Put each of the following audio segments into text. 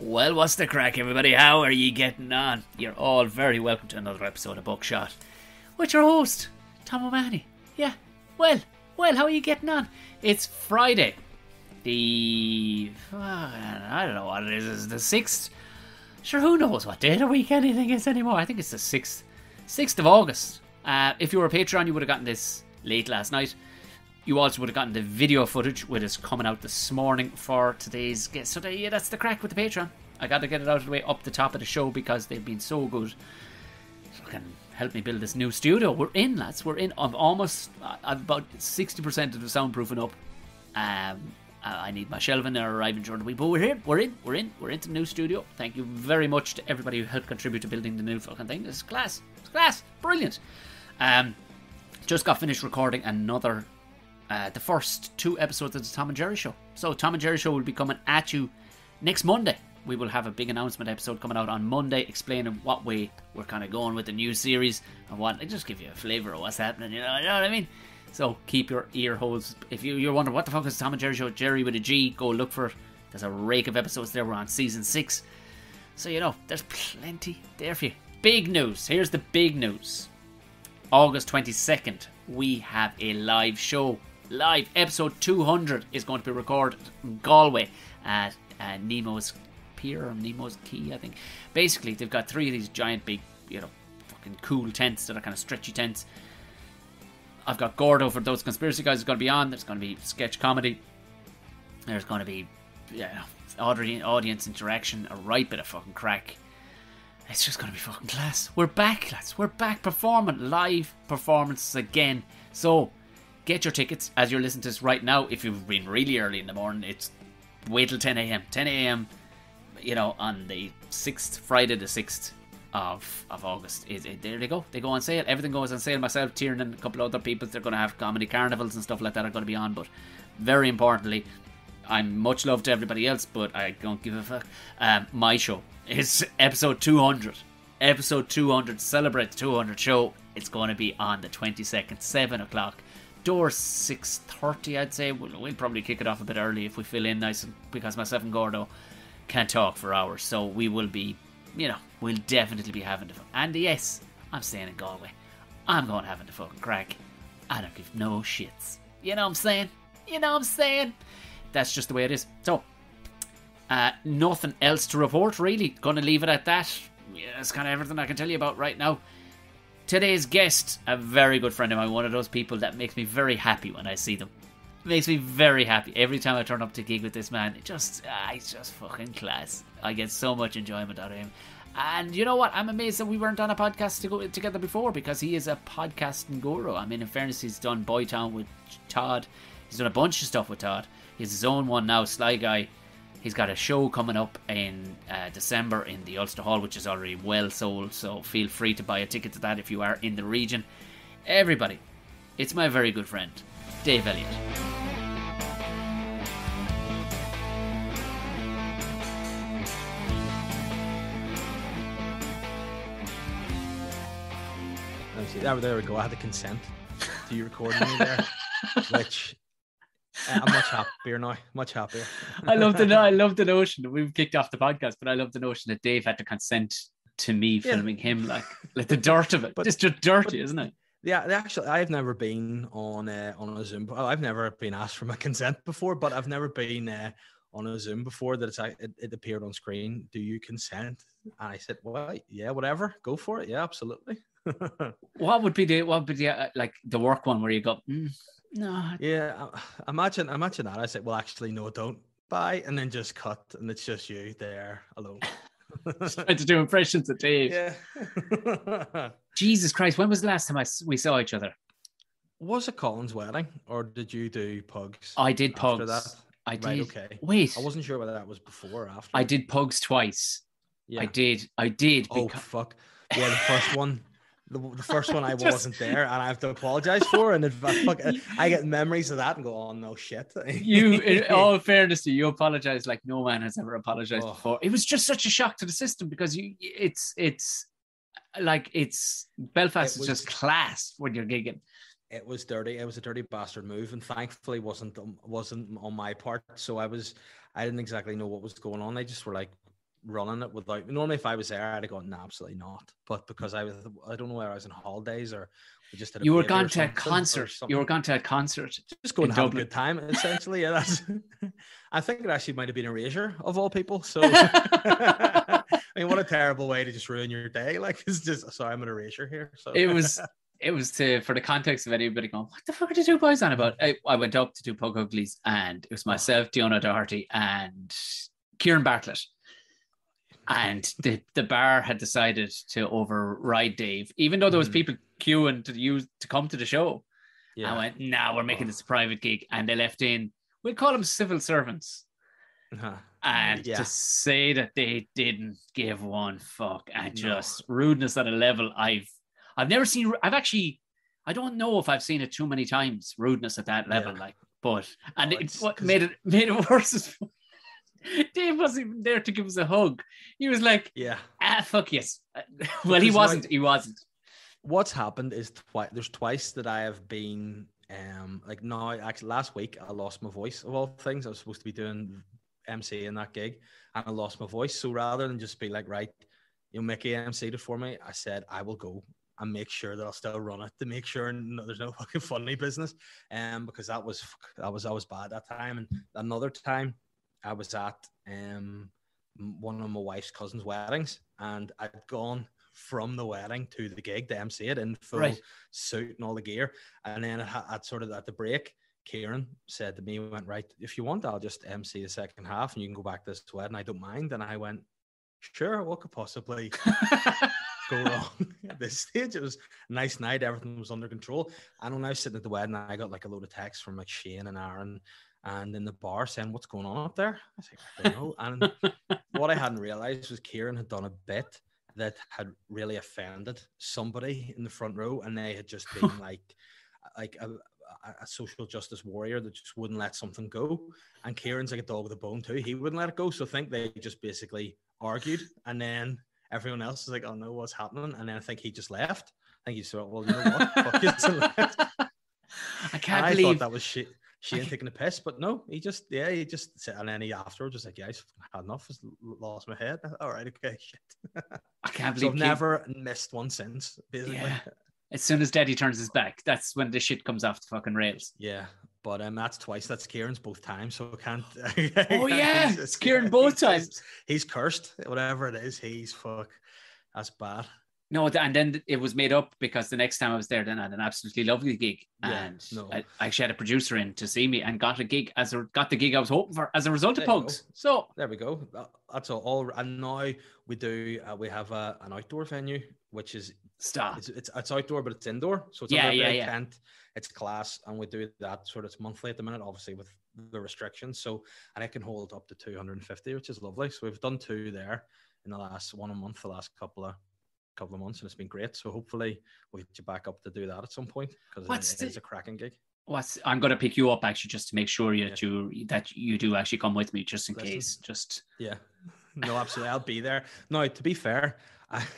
Well, what's the crack, everybody? How are you getting on? You're all very welcome to another episode of Buckshot with your host, Tom O'Mahony. Yeah, well, how are you getting on? It's Friday. I don't know what it is the 6th? Sure, who knows what day of the week anything is anymore? I think it's the 6th of August. If you were a Patreon, you would have gotten this late last night. You also would have gotten the video footage, which is coming out this morning for today's guest. So yeah, that's the crack with the Patreon. I got to get it out of the way up the top of the show because they've been so good. Fucking help me build this new studio. We're in, lads. We're in. I'm about 60% of the soundproofing up. I need my shelving there arriving during the week, but we're here. We're into the new studio. Thank you very much to everybody who helped contribute to building the new fucking thing. It's class. Brilliant. Just got finished recording another. The first 2 episodes of the Tom and Jerry Show. So Tom and Jerry Show will be coming at you next Monday. We will have a big announcement episode coming out on Monday explaining what way we're kind of going with the new series and what. I just give you a flavour of what's happening, you know what I mean? So keep your ear holes. If you're wondering what the fuck is Tom and Jerry Show, Jerry with a G, go look for it. There's a rake of episodes there. We're on season 6. So you know, there's plenty there for you. Big news. Here's the big news. August 22nd, we have a live show. Live episode 200 is going to be recorded in Galway at Nemo's Pier or Nemo's Quay, I think. Basically, they've got 3 of these giant, big, you know, fucking cool tents that are kind of stretchy tents. I've got Gordo for those conspiracy guys is going to be on. There's going to be sketch comedy. There's going to be audience interaction, a right bit of fucking crack. It's just going to be fucking class. We're back, lads. We're back performing live performances again. So get your tickets as you're listening to this right now. If you've been really early in the morning, it's wait till 10 a.m. 10 a.m. You know, on the 6th, Friday the 6th of August. There they go. They go on sale. Everything goes on sale. Myself, Tiernan, and a couple of other people, they're going to have comedy carnivals and stuff like that are going to be on. But very importantly, I'm much love to everybody else, but I don't give a fuck. My show is episode 200. Episode 200. Celebrate the 200 show. It's going to be on the 22nd, 7 o'clock. Doors 6:30, I'd say. We'll probably kick it off a bit early if we fill in nice, because myself and Gordo can't talk for hours. So we will be, you know, we'll definitely be having the fun. And yes, I'm staying in Galway. I'm going having the fucking crack. I don't give no shits. You know what I'm saying? That's just the way it is. So, nothing else to report, really. Gonna leave it at that. Yeah, that's kind of everything I can tell you about right now. Today's guest, a very good friend of mine, one of those people that makes me very happy when I see them. Makes me very happy. Every time I turn up to gig with this man, he's just fucking class. I get so much enjoyment out of him. And you know what? I'm amazed that we weren't on a podcast together before, because he is a podcasting guru. I mean, in fairness, he's done Boytown with Todd. He's done a bunch of stuff with Todd. He has his own one now, Sly Guy. He's got a show coming up in December in the Ulster Hall, which is already well sold, so feel free to buy a ticket to that if you are in the region. Everybody, it's my very good friend, Dave Elliott. There we go. I had the consent to you recording me there, which I'm much happier now. Much happier. I love the notion. We've kicked off the podcast, but I love the notion that Dave had to consent to me filming him, like the dirt of it. But it's just dirty, isn't it? Yeah, actually, I've never been on a Zoom. Well, I've never been asked for my consent before, but I've never been on a Zoom before that it appeared on screen. Do you consent? And I said, well, yeah, whatever, go for it. Yeah, absolutely. What would be the like the work one where you go, no? Yeah, imagine that. I said, well, actually, no, don't. Bye, and then just cut, and it's just you there alone. Trying to do impressions of Dave. Yeah. Jesus Christ, when was the last time we saw each other? Was it Colin's wedding, or did you do Pugs? I did Pugs. That? I did. Right, okay. Wait. I wasn't sure whether that was before or after. I did Pugs twice. Yeah. I did. Oh, fuck. Yeah, the first one. The first one I wasn't there, and I have to apologize for. And I get memories of that and go, "Oh no, shit!" You, in all fairness to you, you apologize like no man has ever apologized before. It was just such a shock to the system because it's Belfast is just class when you're gigging. It was dirty. It was a dirty bastard move, and thankfully wasn't on my part. So I didn't exactly know what was going on. They just were like, running it without. Normally, if I was there, I'd have gone, no, absolutely not. But because I don't know whether I was on holidays or we just had a You were baby gone or to a something. concert. You were gone to a concert. Just go and in have Dublin. a good time, essentially. Yeah, that's. I think it actually might have been Erasure of all people. So, I mean, what a terrible way to just ruin your day. Like, it's just sorry, I'm an Erasure here. So It was for the context of anybody going, what the fuck are the two boys on about? I went up to do Pug Uglies, and it was myself, Diona Doherty, and Kieran Bartlett. And the bar had decided to override Dave, even though there was people queuing to come to the show. Yeah. I went, nah, we're making this a private gig. And they left in, we'll call them civil servants. And to say that they didn't give one fuck and just rudeness at a level I've never seen. I don't know if I've seen it too many times, rudeness at that level. What made it worse is Dave wasn't even there to give us a hug. He was like, fuck yes. Well, he wasn't. What's happened is there's twice that I have been actually last week I lost my voice of all things. I was supposed to be doing MC in that gig and I lost my voice. So rather than just be like, right, Mickey MC'd it for me, I said I will go and make sure that I'll still run it to make sure there's no fucking funny business. Because that was bad that time. And another time I was at one of my wife's cousin's weddings and I'd gone from the wedding to the gig to MC it in full suit and all the gear. And then at sort of at the break, Kieran said to me, went, right, if you want, I'll just MC the second half and you can go back to this wedding. I don't mind. And I went, sure, what could possibly go wrong at this stage? It was a nice night. Everything was under control. And when I was sitting at the wedding, I got like a load of texts from like Shane and Aaron and in the bar saying, what's going on up there? I was like, I don't know. And what I hadn't realized was Kieran had done a bit that had really offended somebody in the front row, and they had just been like a social justice warrior that just wouldn't let something go. And Kieran's like a dog with a bone too. He wouldn't let it go. So I think they just basically argued, and then everyone else is like, "Oh no, what's happening?" And then I think he just left. I think he said, "Well, you know what? Fuck it," and left. I thought that was shit. She ain't taking a piss, but no, he just said, and then he afterwards was like, yeah, I had enough, just lost my head. All right, okay, shit. I can't believe so I've never missed one since, basically. Yeah. As soon as Daddy turns his back, that's when the shit comes off the fucking rails. Yeah, but that's twice. That's Kieran's both times, so I can't. It's Kieran both times. He's cursed, whatever it is. He's fuck. That's bad. No, and then it was made up because the next time I was there, then I had an absolutely lovely gig, and I actually had a producer in to see me and got the gig I was hoping for as a result of Pugs. So there we go. That's all. And now we have an outdoor venue, which is it's outdoor, but it's indoor, so it's under a big tent. It's class, and we do that sort of monthly at the minute, obviously with the restrictions. So and it can hold up to 250, which is lovely. So we've done 2 there in the last the last couple of months, and it's been great. So hopefully we'll get you back up to do that at some point, because it is a cracking gig. I'm going to pick you up actually just to make sure that you do actually come with me, just in case. No, absolutely, I'll be there. Now, to be fair,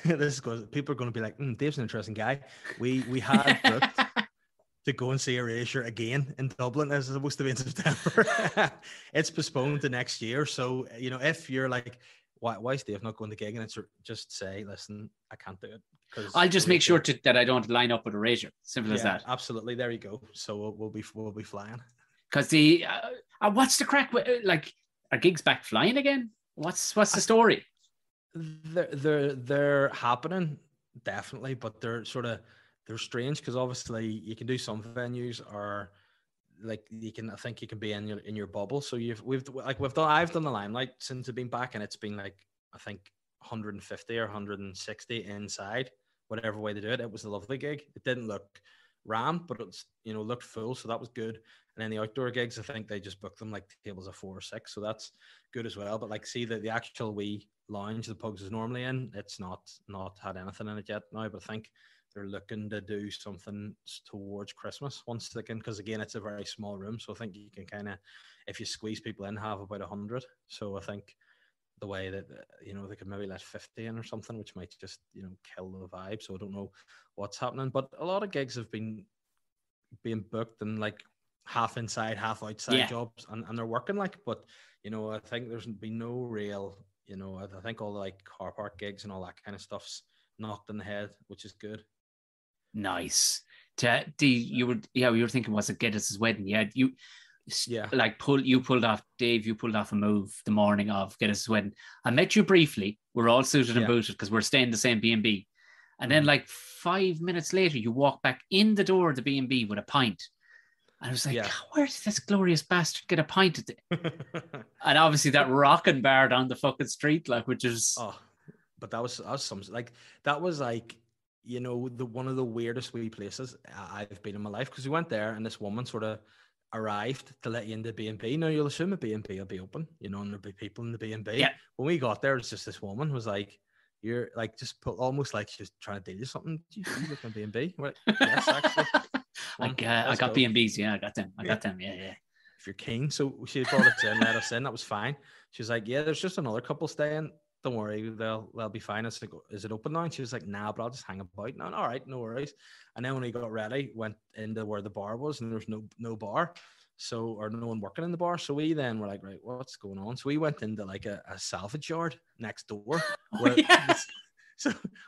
this is because people are going to be like, Dave's an interesting guy. We had booked to go and see Erasure again in Dublin. It's supposed to be in September. It's postponed to next year. So if you're like, why is Dave not going to the gig? And it's just say, listen, I can't do it. I'll just make sure that I don't line up with Erasure. Simple as that. Absolutely. There you go. So we'll be flying. Because what's the crack with, like, are gigs back flying again? What's the story? They're happening, definitely, but they're strange because obviously you can do some venues or like I think you can be in your bubble. So I've done the Limelight since I've been back, and it's been like I think 150 or 160 inside, whatever way they do it. It was a lovely gig. It didn't look rammed, but it's looked full, so that was good. And then the outdoor gigs, I think they just booked them like tables of 4 or 6, so that's good as well. But like, see the actual wee lounge the Pugs is normally in, it's not had anything in it yet now, but I think they're looking to do something towards Christmas once again, because again, it's a very small room. So I think you can kind of, if you squeeze people in, have about 100. So I think the way that, they could maybe let 50 in or something, which might just, kill the vibe. So I don't know what's happening, but a lot of gigs have been being booked and like half inside, half outside jobs, and they're working but, I think there's been no real you know, I think all the like car park gigs and all that kind of stuff's knocked in the head, which is good. Nice. You were thinking, was it Geddes' wedding? Yeah, you pulled off, Dave, you pulled off a move the morning of Geddes' wedding. I met you briefly. We're all suited and booted because we're staying in the same B&B. And then like 5 minutes later, you walk back in the door of the B&B with a pint. And I was like, where did this glorious bastard get a pint at and obviously that rocking bar down the fucking street, like, which is... Oh, but that was some, like, that was like, you know, one of the weirdest wee places I've been in my life, because we went there and this woman sort of arrived to let you into B&B. Now, you'll assume a B&B will be open, you know, and there'll be people in the B&B. Yeah. When we got there, it's just this woman was like, you're like, just put almost like she's trying to deal you something. Do you look in B&B? We're like, yes, actually. I got B&Bs, yeah, I got them. Yeah. If you're keen. So she brought us in, let us in. That was fine. She was like, yeah, there's just another couple staying. Don't worry, they'll be fine. I was like, is it open now? And she was like, nah, but I'll just hang about. No, all right, no worries. And then when we got ready, went into where the bar was, and there was no bar. So, or no one working in the bar. So we then were like, right, what's going on? So we went into like a salvage yard next door. Where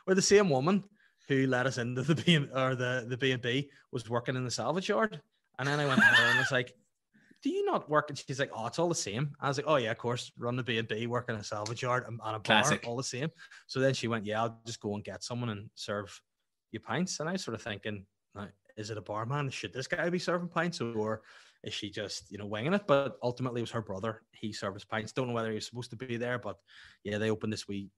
the same woman who let us into the B&B was working in the salvage yard. And then I went to her and I was like, do you not work? And she's like, oh, it's all the same. I was like, oh yeah, of course, run the B&B, work in a salvage yard and a Classic. bar, all the same. So then she went, yeah, I'll just go and get someone and serve you pints. And I was sort of thinking, is it a barman? Should this guy be serving pints, or is she just, you know, winging it? But ultimately it was her brother. He serves pints. Don't know whether he was supposed to be there, but yeah, they opened this wee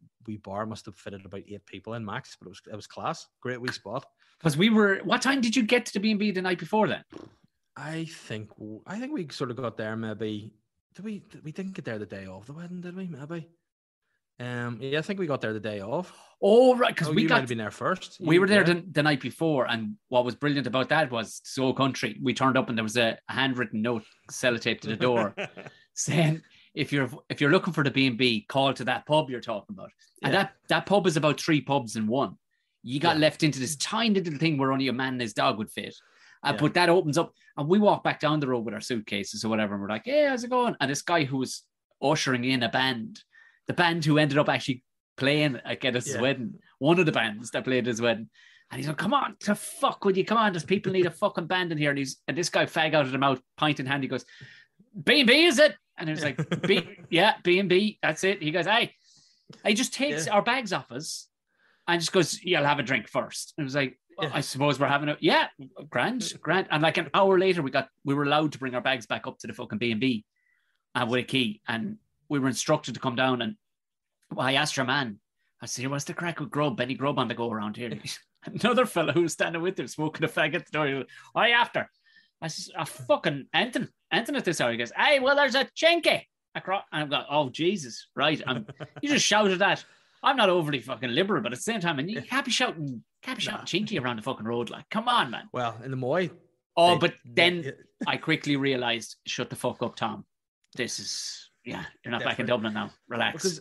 bar. Must have fitted about 8 people in max, but it was class. Great wee spot. Because what time did you get to the B&B the night before then? I think we sort of got there maybe. We didn't get there the day of the wedding, did we? Maybe. Yeah, I think we got there the day of. Oh, right, because might have been there first. We were there the night before, and what was brilliant about that was so country. We turned up and there was a handwritten note sellotaped to the door saying, if you're looking for the B&B, call to that pub you're talking about. And that pub is about 3 pubs in one. You got left into this tiny little thing where only a man and his dog would fit. But that opens up, and we walk back down the road with our suitcases or whatever, and we're like, hey, how's it going? And this guy who was ushering in a band, the band who ended up actually playing at Geddes' wedding, one of the bands that played at his wedding, and he's like, come on, to fuck with you, come on, there's people need a fucking band in here. And this guy fag out of the mouth, pint in hand, he goes, B&B, is it? And it was like, B&B, that's it. He goes, hey, he just takes our bags off us and just goes, yeah, I'll have a drink first. And it was like, I suppose we're having grand. And like an hour later, we were allowed to bring our bags back up to the fucking B&B with a key, and we were instructed to come down. And I asked our man, I said, what's the crack with Grub? Benny Grub on the go around here. Another fella who was standing with him smoking a fag at the door. He goes, what are you after? I said, fucking Anton at this hour. He goes, hey, well, there's a chinky across. And I've got, oh, Jesus, right. You just shouted that. I'm not overly fucking liberal, but at the same time, and you can't be shouting chinky around the fucking road. Like, come on, man. Well, in the Moy. Oh, but then I quickly realised, shut the fuck up, Tom. This is, you're not back in Dublin now. Relax.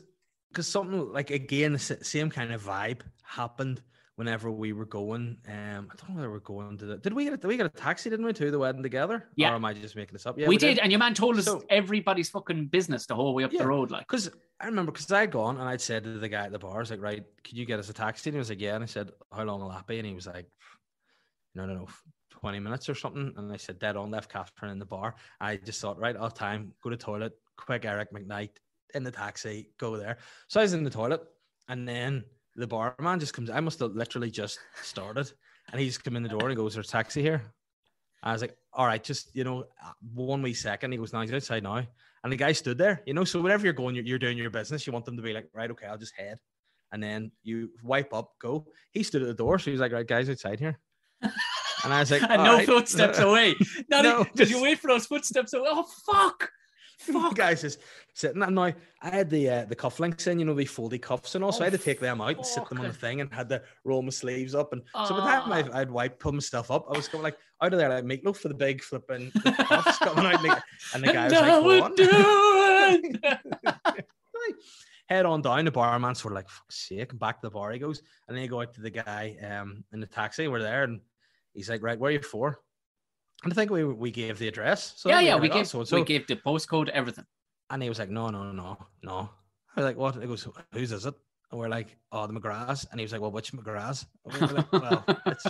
Because something like, again, the same kind of vibe happened whenever we were going. I don't know whether we're going to did we get a taxi, didn't we, to the wedding together? Yeah. Or am I just making this up? Yeah, we did. And your man told us everybody's fucking business the whole way up the road. Like, because I remember, because I'd gone and I'd said to the guy at the bar, I was like, right, could you get us a taxi? And he was like, yeah. And I said, how long will that be? And he was like, no, 20 minutes or something. And I said, dead on, left Catherine in the bar. I just thought, right, off time, go to the toilet, quick Eric McKnight in the taxi, go there. So I was in the toilet, and then the barman just comes. I must have literally just started, and he just come in the door and he goes, there's a taxi here. I was like, all right, just, 1 wee second. He goes, no, he's outside now. And the guy stood there, so whenever you're going, you're doing your business. You want them to be like, right, okay, I'll just head. And then you wipe up, go. He stood at the door. So he's like, right, guys, outside here. And I was like, and no footsteps away. Did you wait for those footsteps away? Oh, fuck. The guy's just sitting there. Now, I had the cufflinks in, the foldy cuffs and all, so I had to take them out and sit them on the thing and had to roll my sleeves up. And so by the time I'd wiped, pull my stuff up, I was going like out of there like meatloaf for the big flipping cuffs coming out. And the guy was like, what? Head on down, the barman sort of like, fuck's sake, and back to the bar he goes. And then you go out to the guy in the taxi, we're there, and he's like, right, where are you for? And I think we gave the address. So we gave the postcode, everything. And he was like, no. I was like, what? He goes, whose is it? And we're like, oh, the McGraths. And he was like, well, which McGraths? And we were like, well, it's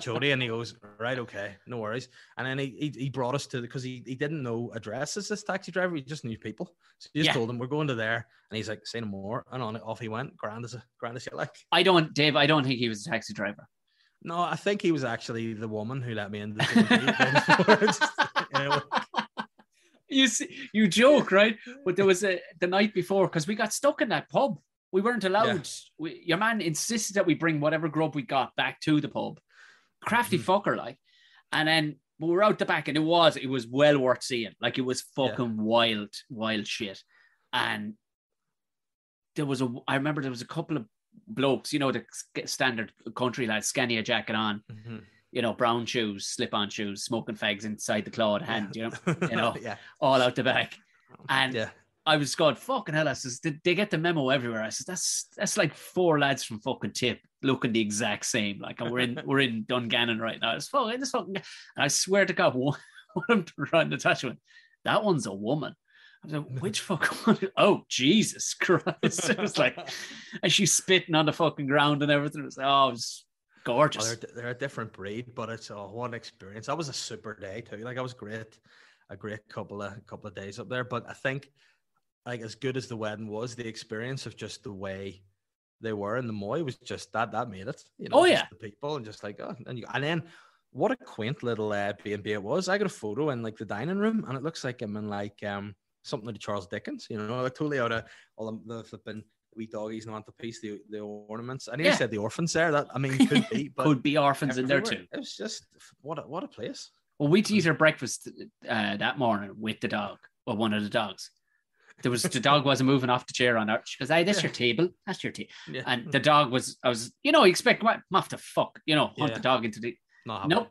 Jody. And he goes, right, okay, no worries. And then he brought us to because he didn't know addresses. This taxi driver, he just knew people. So he just told him we're going to there. And he's like, say no more. And on it, off he went. Grand as you like. Dave, I don't think he was a taxi driver. No, I think he was actually the woman who let me into the You joke, right? But there was the night before, because we got stuck in that pub. We weren't allowed. Yeah. Your man insisted that we bring whatever grub we got back to the pub. Crafty fucker, like. And then we were out the back, and it was well worth seeing. Like, it was fucking wild shit. And I remember there was a couple of blokes, the standard country lads, Scania jacket on, brown shoes, slip-on shoes, smoking fags inside the clawed hand, all out the back. And I was going, fucking hell, I says, they get the memo everywhere. I says, that's like 4 lads from fucking Tip looking the exact same. Like, and we're in Dungannon right now. It's fucking, and I swear to God, one of them trying to touch one. That one's a woman. I was like, which fucking one? Oh, Jesus Christ. It was like, and she's spitting on the fucking ground and everything. It was like, it was gorgeous. Well, they're a different breed, but it's one experience. That was a super day too. Like, I was great. A great couple of days up there. But I think, like, as good as the wedding was, the experience of just the way they were in the Moy was just that made it. The people and just like, and then what a quaint little B&B it was. I got a photo in like the dining room, and it looks like I'm in like something like Charles Dickens. Like totally out of all the flipping wee doggies and on the piece, the ornaments. I nearly said the orphans there. That could be, but could be orphans in there too. It was just what a place. Well, we'd eat our breakfast that morning with the dog, or one of the dogs. The dog wasn't moving off the chair on her. She goes, that's your table. That's your table. Yeah. And the dog you expect him off the fuck, hunt the dog into the... Nope.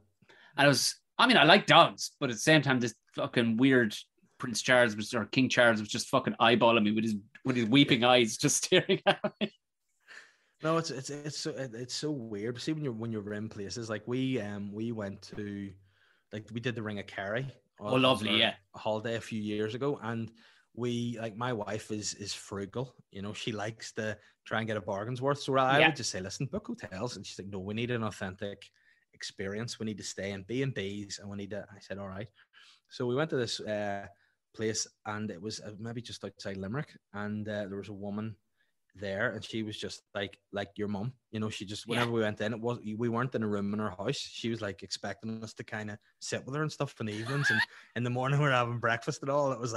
And I like dogs, but at the same time, this fucking weird Prince Charles or King Charles was just fucking eyeballing me with his weeping eyes, just staring at me. No, it's so weird. See, when you're in places like we went to, like, we did the Ring of Kerry. Lovely, yeah. A holiday a few years ago, and we, like, my wife is frugal. She likes to try and get a bargain's worth. So I would just say, listen, book hotels, and she's like, no, we need an authentic experience. We need to stay in B&Bs, and we need to. I said, all right. So we went to this place, and it was maybe just outside Limerick, and there was a woman there, and she was just like your mum. She just, whenever we went in, we weren't in a room in her house. She was like expecting us to kind of sit with her and stuff in the evenings, and in the morning we were having breakfast and all. It was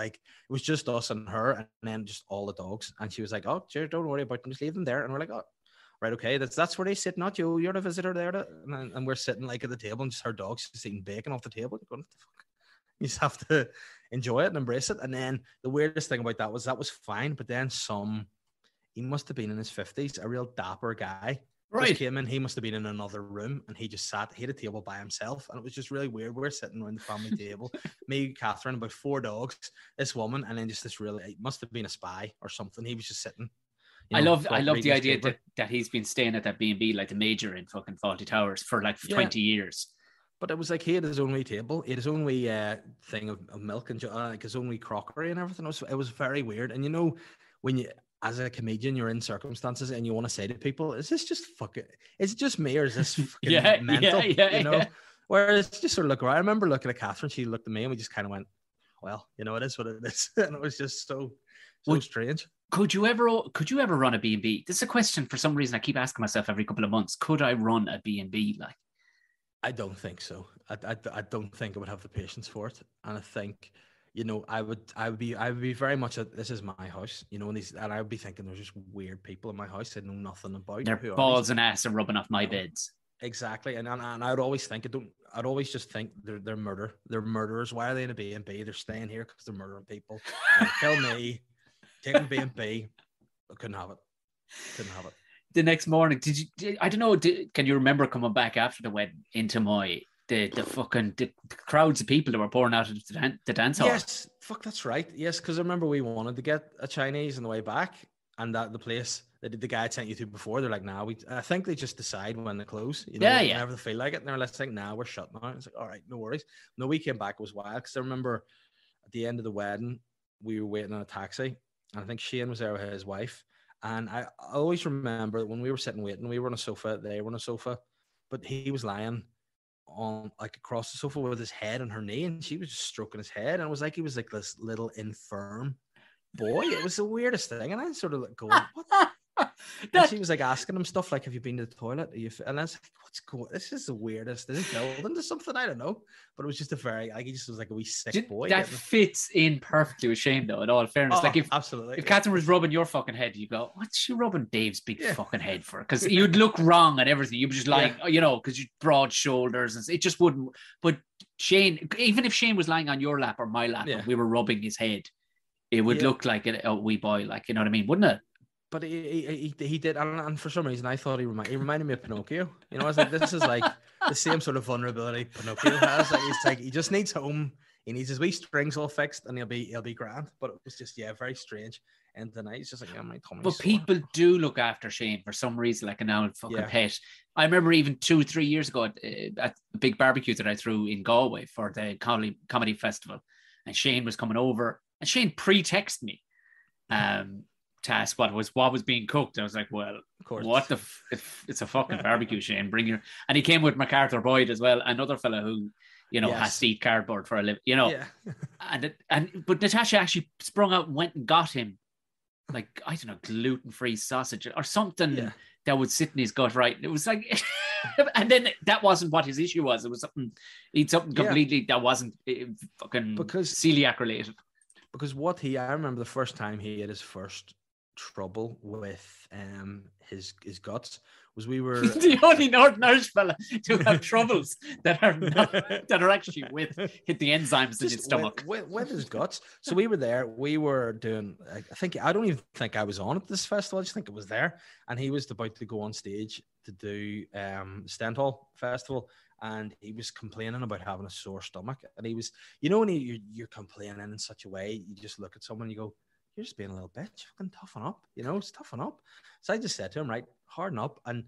just us and her, and then just all the dogs. And she was like, oh, sure, don't worry about them, just leave them there. And we're like, oh, right, okay, that's where they sit, not you. You're the visitor there. And we're sitting like at the table, and just her dog's just eating bacon off the table. Going, what the fuck? You just have to enjoy it and embrace it. And then the weirdest thing about that was fine, but then he must have been in his 50s, a real dapper guy. Right. Just came in, he must have been in another room, and he just sat, he had a table by himself, and it was just really weird. We're sitting around the family table, me, Catherine, about 4 dogs, this woman, and then just this really, it must have been a spy or something. He was just sitting. I love the idea that he's been staying at that B&B, like the major in fucking Fawlty Towers, for like 20 years. But it was like he had his own wee table, he had his own wee thing of milk and like his own wee crockery and everything. It was very weird. And when you, as a comedian, you're in circumstances and you want to say to people, is this just fucking, is it just me, or is this fucking mental? Whereas just sort of look around. I remember looking at Catherine, she looked at me, and we just kind of went, well, it is what it is. And it was just so strange. Could you ever run a B&B? This is a question, for some reason, I keep asking myself every couple of months. Could I run a B&B? Like, I don't think so. I don't think I would have the patience for it. And I think, I would be very much this is my house, and I would be thinking there's just weird people in my house I know nothing about. Their balls and ass are rubbing off my beds. Exactly. And I would always think, I'd always just think they're murderers. Why are they in a B&B? They're staying here because they're murdering people. Kill me, take them to B&B. I couldn't have it. The next morning, I don't know, can you remember coming back after the wedding into the crowds of people that were pouring out of the dance hall? Yes, fuck, that's right. Yes, because I remember we wanted to get a Chinese on the way back, and that the place that the guy sent you to before, they're like, nah, I think they just decide when they close. Whenever they feel like it, and they're like, nah, we're shut now. It's like, all right, no worries. No, we came back, it was wild, because I remember at the end of the wedding, we were waiting on a taxi, and I think Shane was there with his wife. And I always remember when we were sitting waiting, we were on a sofa, they were on a sofa, but he was lying on like across the sofa with his head on her knee, and she was just stroking his head, and it was like he was like this little infirm boy. It was the weirdest thing, and I sort of like going, "What?" And she was like asking him stuff like, "Have you been to the toilet?" And I was like, "What's going? This is the weirdest. This is building to something I don't know." But it was just a very like he just was like a wee sick boy. That fits in perfectly with Shane, though. In all fairness, like absolutely, if Catherine was rubbing your fucking head, you go, "What's she rubbing Dave's big fucking head for?" Because you'd look wrong and everything. You'd be just lying, you know, because you broad shoulders, and it just wouldn't. But Shane, even if Shane was lying on your lap or my lap, and we were rubbing his head, it would look like a wee boy, like, you know what I mean, wouldn't it? But he did, and for some reason I thought he reminded me of Pinocchio. You know, I was like, this is like the same sort of vulnerability Pinocchio has. Like he's like he just needs home. He needs his wee strings all fixed, and he'll be grand. But it was just very strange. And tonight he's just like, my tummy. But people do look after Shane for some reason, like an old fucking pet. I remember even 2-3 years ago at the big barbecue that I threw in Galway for the comedy festival, and Shane was coming over, and Shane pre-texted me. To ask what was being cooked. I was like, well, of course. What if it's a fucking barbecue, Shane, bring your... And he came with MacArthur Boyd as well, another fella who, you know, has to eat cardboard for a living, you know. But Natasha actually sprung out and went and got him, like, I don't know, gluten-free sausage or something that would sit in his gut, right? It was like... and then that wasn't what his issue was. It was something completely that wasn't fucking celiac related. Because I remember the first time he had his first trouble with his guts was we were the only Northern Irish fella to have troubles that are actually with hit the enzymes in his stomach with his guts. So we were there. We were doing. I don't even think I was on at this festival. I just think it was there, and he was about to go on stage to do Stendhal Festival. And he was complaining about having a sore stomach. And he was, you know, when you're complaining in such a way, you just look at someone and you go, you're just being a little bitch. Fucking toughen up, you know, just toughen up. So I just said to him, right, harden up. And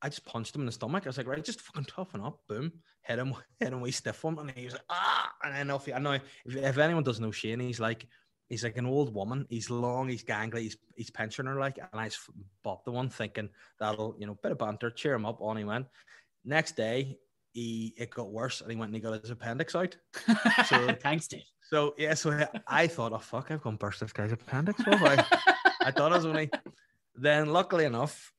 I just punched him in the stomach. I was like, right, just fucking toughen up. Boom. Hit him, we stiff him. And he was like, ah. And then I know if anyone doesn't know Shane, he's like an old woman. He's long, he's gangly, he's pensioner like. And I just bopped the one thinking that'll, you know, bit of banter, cheer him up. On he went. Next day, it got worse, and he went and he got his appendix out. So thanks, Dave. So I thought, oh fuck, I've gone burst this guy's appendix. I thought I was only. Then luckily enough,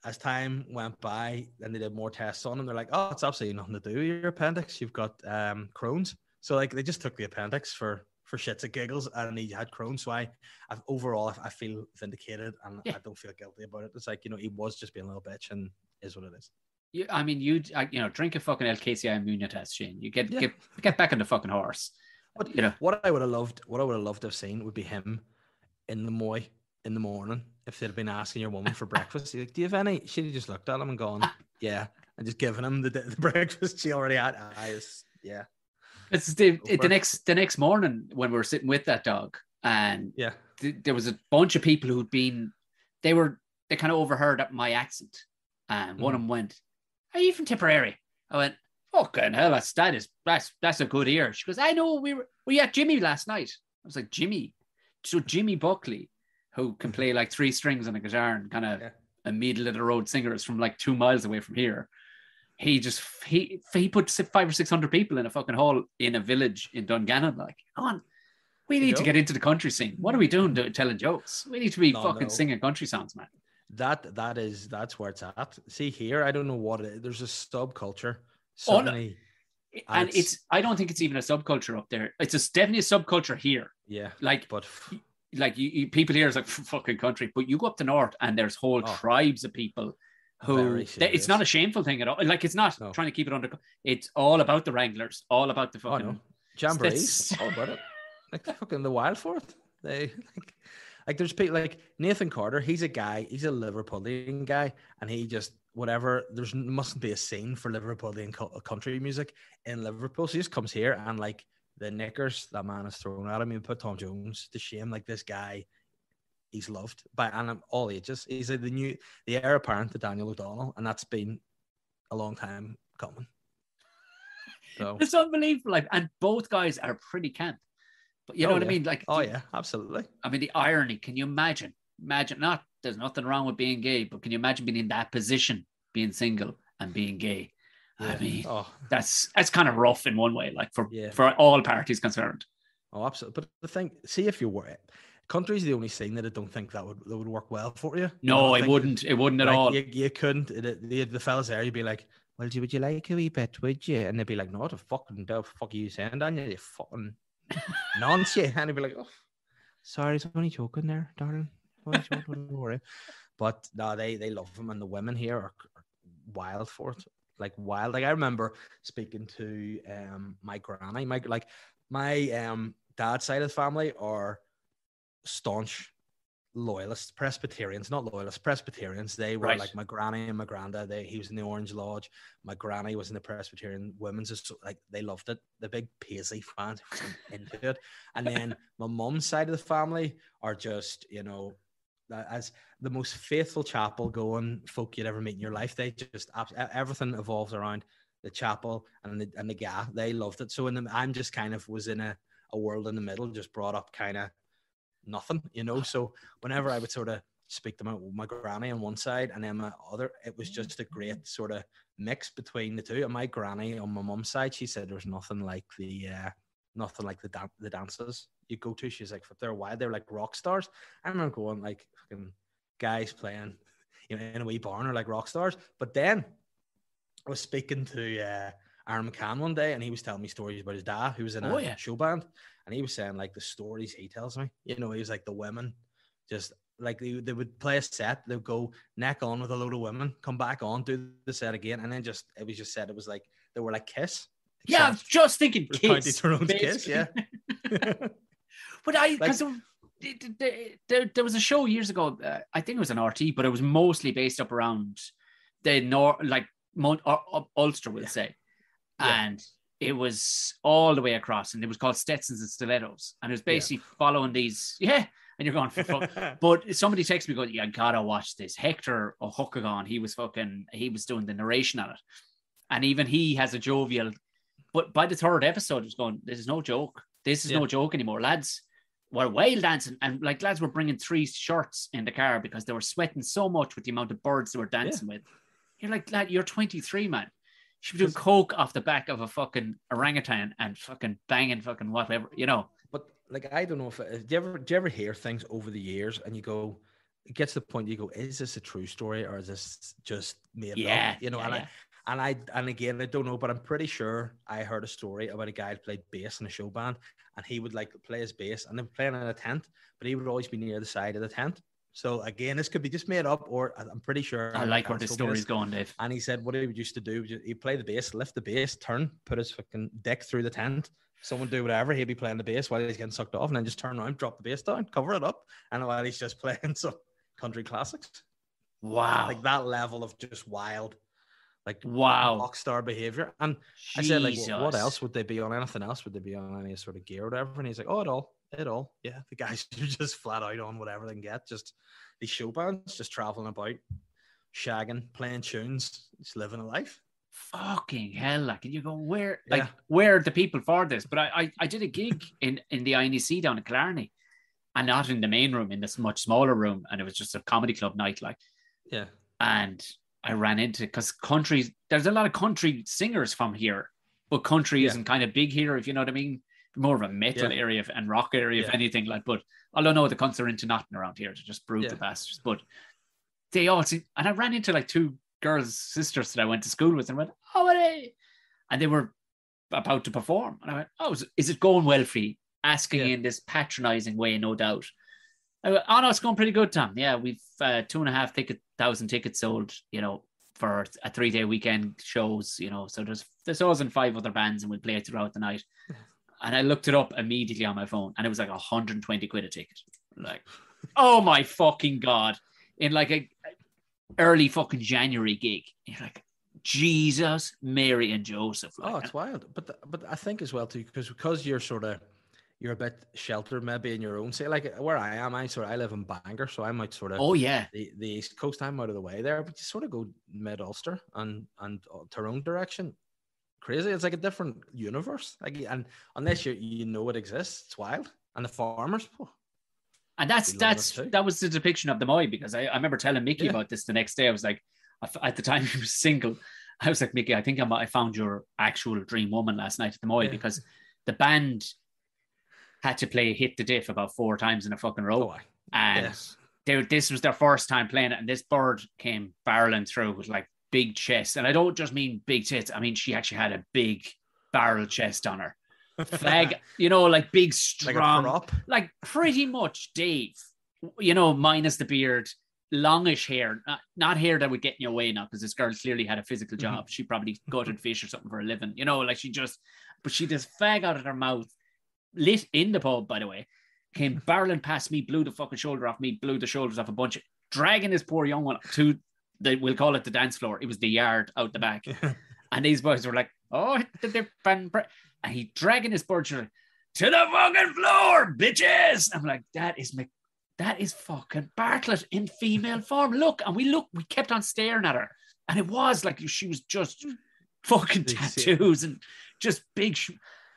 as time went by, then they did more tests on him. They're like, oh, it's absolutely nothing to do with your appendix. You've got Crohn's. So like they just took the appendix for shits and giggles, and he had Crohn's. So overall I feel vindicated, and I don't feel guilty about it. It's like, you know, he was just being a little bitch, and is what it is. I mean, you drink a fucking LKCI immunotest, Shane. You get back on the fucking horse. But you know what I would have loved to have seen would be him in the Moy in the morning if they'd been asking your woman for breakfast. Like, do you have any? She'd have just looked at him and gone, yeah, and just given him the breakfast she already had. Yeah. It's the next morning when we were sitting with that dog, and there was a bunch of people who'd been. They kind of overheard my accent, and one of them went, "Are you from Tipperary?" I went, "Fucking hell, that's a good ear." She goes, "I know, we were at Jimmy last night." I was like, "Jimmy?" So Jimmy Buckley, who can play like 3 strings on a guitar and kind of a middle of the road singer, is from like 2 miles away from here. He put 500 or 600 people in a fucking hall in a village in Dungannon. Like, come on, we need to get into the country scene. What are we doing telling jokes? We need to be singing country songs, man. That's where it's at. See here, I don't know what it is. There's a subculture. Suddenly, and I don't think it's even a subculture up there. It's definitely a subculture here. Yeah, people here is like fucking country, but you go up the north and there's whole tribes of people who it's not a shameful thing at all. Like, it's not trying to keep it under. It's all about the Wranglers, all about the fucking jamborees, all about it. Like fucking the Wildfort. They like there's people like Nathan Carter. He's a Liverpudlian guy, and he just whatever. Mustn't be a scene for Liverpudlian country music in Liverpool. So he just comes here and like the knickers that man is thrown at him. He put Tom Jones to shame. Like, this guy, he's loved by all ages. He's like the heir apparent to Daniel O'Donnell, and that's been a long time coming. So it's unbelievable. Like, and both guys are pretty camp. But you know what I mean? Like, oh yeah, absolutely. I mean, the irony. Can you imagine? Imagine not. There's nothing wrong with being gay, but can you imagine being in that position, being single and being gay? Yeah. I mean, oh, that's kind of rough in one way, like yeah. for all parties concerned. Oh, absolutely. But the thing, see if you were country's the only scene that I don't think that would work well for you. You know, No, I it think wouldn't. It wouldn't at like all. you couldn't. The fellas there, you'd be like, well, would you like a wee bit, would you? And they'd be like, no, the fuck are you saying, Daniel? You fucking nonsense. And he'd be like, oh, sorry, it's only joking there, darling. Only joking, don't worry. But no, they love him, and the women here are wild for it. Like wild. Like I remember speaking to my granny, my dad's side of the family are staunch loyalists, Presbyterians, not loyalists, Presbyterians. They were Right. like my granny and my granddad. He was in the Orange Lodge. My granny was in the Presbyterian Women's. Like they loved it. The big Paisley fans into it. And then my mum's side of the family are just, you know, as the most faithful chapel going folk you'd ever meet in your life. They just everything evolves around the chapel and the guy. They loved it. So I'm just kind of was in a world in the middle, just brought up kind of nothing, you know. So whenever I would sort of speak to my granny on one side and then my other, it was just a great sort of mix between the two. And my granny on my mum's side, she said there's nothing like the dances you go to. She's like, they're wild, they're like rock stars. I remember going like fucking guys playing, you know, in a wee barn or like rock stars. But then I was speaking to Aaron McCann one day, and he was telling me stories about his dad, who was in a show band, and he was saying like the stories he tells me. You know, he was like the women, just like they would play a set, they'd go neck on with a load of women, come back on, do the set again, and then it was just said it was like they were like Kiss. Yeah, I was just thinking Kiss. Kiss, yeah. But because there was a show years ago, I think it was an RT, but it was mostly based up around the north, like Ulster, we'll say. Yeah. And it was all the way across, and it was called Stetsons and Stilettos, and it was basically following these, and you're going for fuck. But somebody texted me going, "Yeah, gotta watch this." Hector O'Huckagon, he was doing the narration on it, and even he has a jovial. But by the third episode, it was going, "This is no joke. This is no joke anymore, lads." Were wild dancing, and like lads were bringing 3 shirts in the car because they were sweating so much with the amount of birds they were dancing with. You're like, lad, you're 23, man. You should be doing coke off the back of a fucking orangutan and fucking banging fucking whatever, you know. But like, I don't know if do you ever hear things over the years and you go, it gets to the point you go, is this a true story or is this just made up? You know, and again, I don't know, but I'm pretty sure I heard a story about a guy who played bass in a show band, and he would like play his bass, and they were playing in a tent, but he would always be near the side of the tent. So again, this could be just made up, or I'm pretty sure. I like where this story's going, Dave. And he said what he used to do, he'd play the bass, lift the bass, turn, put his fucking dick through the tent. Someone do whatever, he'd be playing the bass while he's getting sucked off, and then just turn around, drop the bass down, cover it up, and while he's just playing some country classics. Wow. Like that level of just wild, like rock star behavior. And I said, like, well, what else would they be on? Anything else? Would they be on any sort of gear or whatever? And he's like, oh, it all. Yeah, the guys are just flat out on whatever they can get. Just these show bands, just traveling about, shagging, playing tunes, just living a life. Fucking hell! Like, and you go, where are the people for this? But I did a gig in the INEC down in Killarney, and not in the main room, in this much smaller room, and it was just a comedy club night, like. Yeah. And I ran into, because there's a lot of country singers from here, but country isn't kind of big here, if you know what I mean. More of a metal area and rock area, if anything. Like, but I don't know, the cunts are into nothing around here. They're just brutal bastards. But they all seem, and I ran into like 2 girls, sisters that I went to school with, and went, oh, what are they? And they were about to perform. And I went, oh, is it going well for you? Asking in this patronizing way, no doubt. I went, oh no, it's going pretty good, Tom. Yeah, we've 2,500 tickets sold, you know, for a 3-day weekend shows, you know. So there's us and 5 other bands, and we'll play it throughout the night. And I looked it up immediately on my phone, and it was like 120 quid a ticket. Like, oh my fucking God. In like a early fucking January gig. You're like, Jesus, Mary and Joseph. Like, it's wild. But I think as well too, because you're a bit sheltered maybe in your own, say, like where I am, I live in Bangor, so I'm out sort of the East Coast. I'm out of the way there, but you sort of go mid Ulster and Tyrone direction. Crazy. It's like a different universe. Like, and unless you know it exists, it's wild. And the farmers. Oh, And that was the depiction of the Moy, because I remember telling Mickey about this the next day. I was like, at the time he was single, I was like, Mickey, I think I found your actual dream woman last night at the Moy, because the band had to play Hit the Diff about 4 times in a fucking row. And this was their first time playing it. And this bird came barreling through with like big chest. And I don't just mean big tits. I mean, she actually had a big barrel chest on her. Flag, like big, strong, like pretty much Dave, minus the beard, longish hair, not hair that would get in your way now, because this girl clearly had a physical job. She probably gutted fish or something for a living, like she just fag out of her mouth, lit in the pub, by the way, came barreling past me, blew the fucking shoulder off me, blew the shoulders off a bunch, dragging this poor young one to we'll call it the dance floor. It was the yard out the back. And these boys were like, oh, and he dragging his bird to the fucking floor, bitches. I'm like, that is fucking Bartlett in female form. Look, and we kept on staring at her. And it was like she was just fucking tattoos and just big.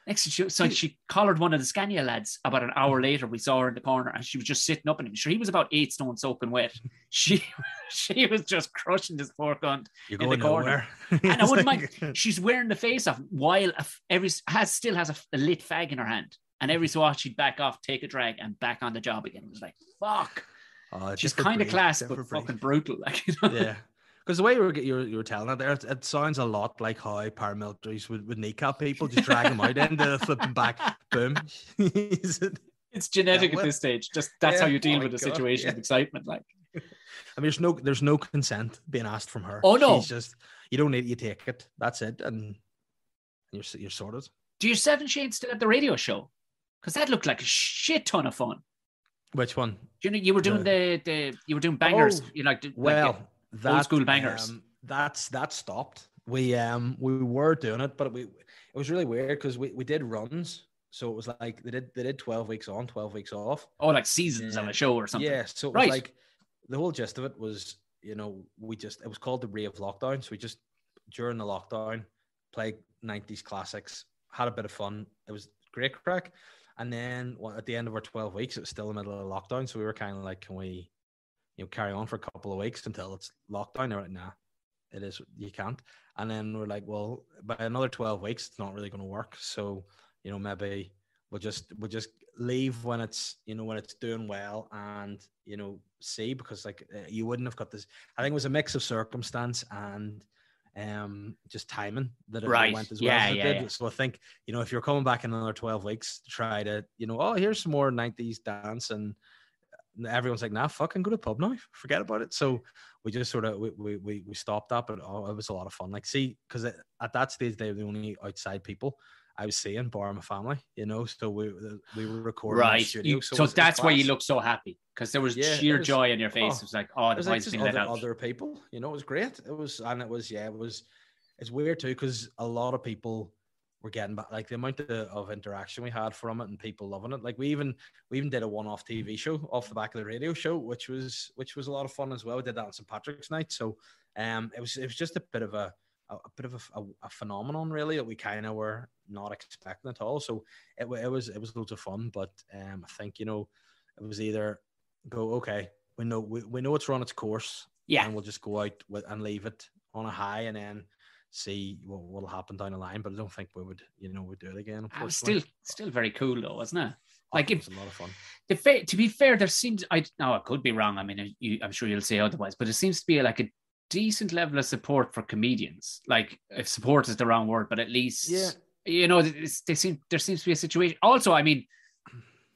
Next to she collared one of the Scania lads. About an hour later, we saw her in the corner, and she was just sitting up in him. Sure, he was about 8 stone soaking wet. She was just crushing this poor cunt in the corner. And I wouldn't mind. She's wearing the face off while still has a lit fag in her hand. And every so often she'd back off, take a drag, and back on the job again. It was like, fuck. She's kind of class, but fucking brutal. Like, Yeah. Because the way you were telling it there, it sounds a lot like how paramilitaries would kneecap people, just drag them out into the flipping back, boom. It's genetic at this stage. Just that's how you deal with a situation of excitement. Like, I mean, there's no consent being asked from her. Oh no, she's just, you don't need, you take it. That's it, and you're sorted. Do yourself and Shane still have the radio show? Because that looked like a shit ton of fun. Which one? You were doing you were doing bangers. Old school bangers. That stopped. We were doing it, but it was really weird because we did runs. So it was like they did 12 weeks on, 12 weeks off. Oh, like seasons on a show or something. Yeah. So it was like the whole gist of it was, it was called the Ray of Lockdown. So we just during the lockdown played 90s classics, had a bit of fun. It was great crack. And then at the end of our 12 weeks, it was still in the middle of lockdown. So we were kind of like, can we carry on for a couple of weeks until it's lockdown? They're like, nah, it is, you can't. And then we're like, well, by another 12 weeks, it's not really going to work. So, maybe we'll just leave when it's, when it's doing well and, see, because like you wouldn't have got this. I think it was a mix of circumstance and just timing that it went as well as it did. So I think, if you're coming back in another 12 weeks to try to, here's some more 90s dance, and everyone's like, nah, fucking go to the pub now, forget about it. So we just sort of we stopped that, but it was a lot of fun. Like, see, because at that stage they were the only outside people I was seeing, bar my family, so we were recording in the studio. So that's why you look so happy, because there was sheer joy in your face. It was like, the boys been let out. Other people, it was great. It's weird too, because a lot of people were getting back, like the amount of interaction we had from it and people loving it. Like we even did a one-off TV show off the back of the radio show, which was a lot of fun as well. We did that on St. Patrick's night. So it was just a bit of a phenomenon really that we kind of were not expecting at all. So it was loads of fun, but I think it was either go, okay, we know it's run its course, and we'll just go out and leave it on a high and then see what'll happen down the line. But I don't think we would we'd do it again. It was still very cool though, wasn't it? Like, it was a lot of fun. To be fair, there seems, I could be wrong. I mean, I'm sure you'll say otherwise, but it seems to be like a decent level of support for comedians. Like, if support is the wrong word, but at least there seems to be a situation. Also, I mean,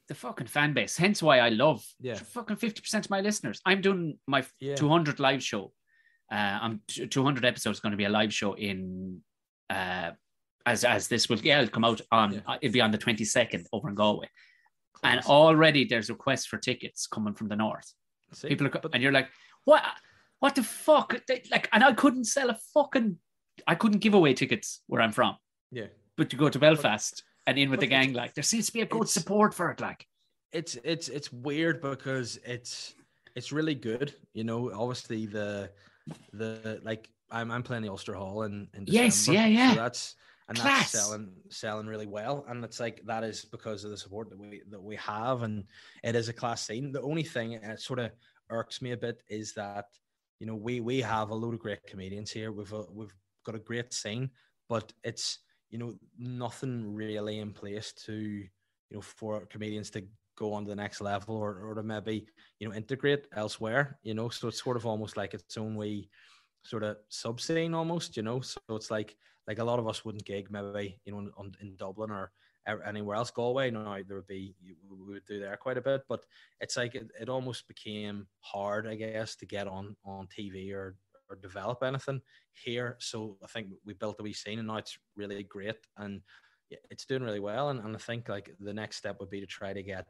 the fucking fan base. Hence why I love fucking 50% of my listeners. I'm doing my 200 live show. I'm 200 episodes going to be a live show in as this will come out on it'll be on the 22nd over in Galway. Close. And already there's requests for tickets coming from the north. People are, and you're like, what the fuck? And I couldn't I couldn't give away tickets where I'm from. Yeah. But to go to Belfast and in with the gang, like, there seems to be a good support for it. Like, it's weird because it's really good. Obviously the like I'm playing the Ulster Hall in December. Yes, yeah. So and that's Class. selling really well. And it's like that is because of the support that we have, and it is a class scene. The only thing it sort of irks me a bit is that we have a load of great comedians here. We've got a great scene, but it's nothing really in place to for comedians to go on to the next level or to maybe integrate elsewhere. So it's sort of almost like its own way sort of sub scene almost, so it's like a lot of us wouldn't gig maybe in Dublin or anywhere else. Galway, there would be, we would do there quite a bit, but it's like it almost became hard, I guess, to get on TV or develop anything here. So I think we built a wee scene, and now it's really great, and it's doing really well. And I think like the next step would be to try to get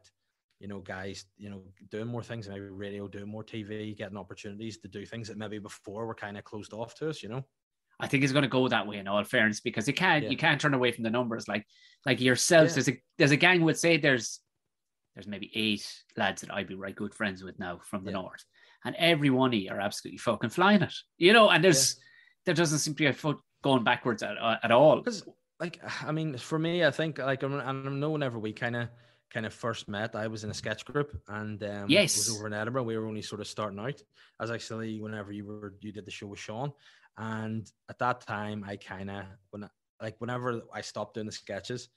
guys, doing more things, maybe radio, doing more TV, getting opportunities to do things that maybe before were kind of closed off to us, I think it's going to go that way in all fairness, because you can't turn away from the numbers. Like yourselves, Yeah. there's a gang would say there's maybe 8 lads that I'd be right good friends with now from the north, and every one of you are absolutely fucking flying it, and there doesn't seem to be a foot going backwards at all. Because like, I mean, for me, I think like, and I know whenever we kind of first met, I was in a sketch group, and Yes. it was over in Edinburgh. We were only sort of starting out. As actually whenever you did the show with Sean, and at that time I kind of whenever I stopped doing the sketches,